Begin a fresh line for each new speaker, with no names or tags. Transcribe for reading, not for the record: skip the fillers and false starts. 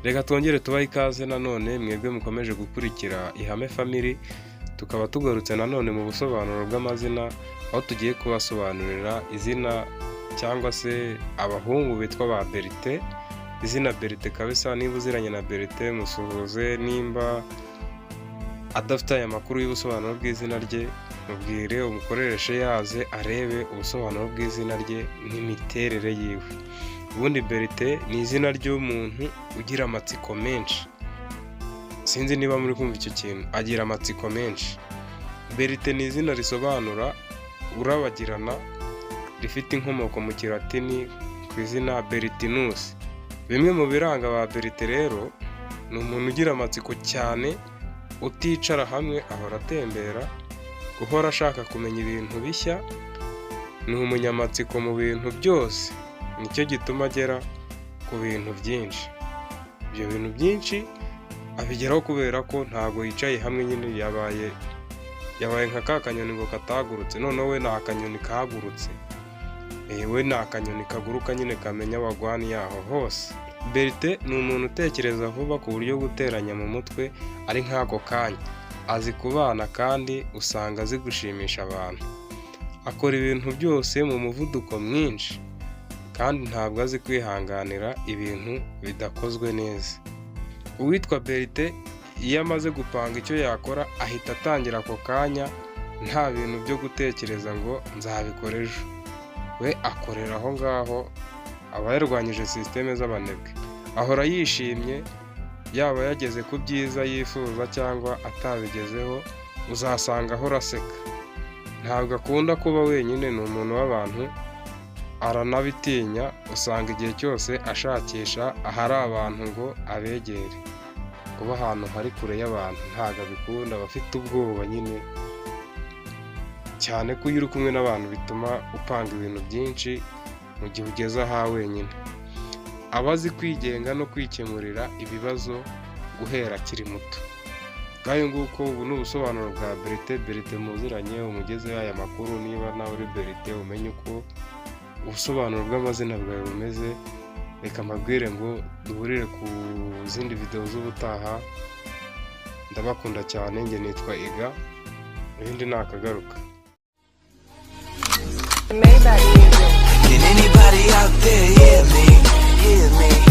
Reka twongere tubahe ikaze nanone mwebwe mukomeje gukurikira Ihame Family, tukaba tugarutse nanone mu busobanuro bw'amazina, aho tugiye kubasobanurira izina cyangwa se abahungu bitwa ba Berite. Izina Berite kabisa, niba uziranye na Berite musuhuze, nimba adafite aya makuru y'ubusobanuro bw'izina rye mubwire umukoreshe yaze arebe ubusobanuro bw'izina rye n'imiterere yiwe. Ubundi Berite ni izina ry'umuntu ugira amatsiko menshi. Sinzi niba muri kumva icyo kintu, agira amatsiko menshi. Berite ni izina risobanura urabagirana, rifite inkomoko mu Kilatini ku izina Beritinus. Bimwe mu biranga ba Berite rero, ni umuntu ugira amatsiko cyane, uticara hamwe ahora atembera, uhora ashaka kumenya ibintu bishya, ni umunyamatsiko mu bintu byose, nicyo gituma agera ku bintu byinshi. Ibyo bintu byinshi abigeraho kubera ko ntabwo yicaye hamwe, nyine yabaye nka ka kanyoni ngo katagurutse, noneho we ni akanyoni kahagurutse. We ni akanyoni kaguruka nyine kamenya abagwani yaho hose. Berite ni umuntu utekereza vuba ku buryo guteranya mu mutwe ari nk'ako kanya. Azi kubana kandi usanga azi gushimisha abantu. Akora ibintu byose mu muvuduko mwinshi kandi ntabwo azi kwihanganira ibintu bidakozwe neza. Uwitwa Berite iyo amaze gupanga icyo yakora ahita atangira ako kanya, nta bintu byo gutekereza ngo nzabikora ejo. We akorera aho ngaho, aba yarwanyije sisiteme z'abanebwe. Ahora yishimye, yaba yageze ku byiza yifuza cyangwa atabigezeho, uzasanga ahora aseka. Ntabwo akunda kuba wenyine, ni umuntu w'abantu, aranabitinya, usanga igihe cyose ashakisha ahari abantu ngo abegere. Kuba ahantu hari kure y'abantu ntabwo abikunda, aba afite ubwoba nyine, cyane ko iyo uri kumwe n'abantu bituma upanga ibintu byinshi mu gihe ugeze aha wenyine. Aba azi kwigenga no kwikemurira ibibazo guhera akiri muto. Ngayo nguko ubu ni ubusobanuro bwa Berite. Berite muziranye umugezeho aya makuru, niba nawe uri Berite umenye uko ubusobanuro bw'amazina bwawe bumeze. Reka mbabwire ngo duhurire ku zindi video z'ubutaha. Ndabakunda cyane, njye nitwa Iga, ibindi nakagaruka.
Can anybody out there hear me?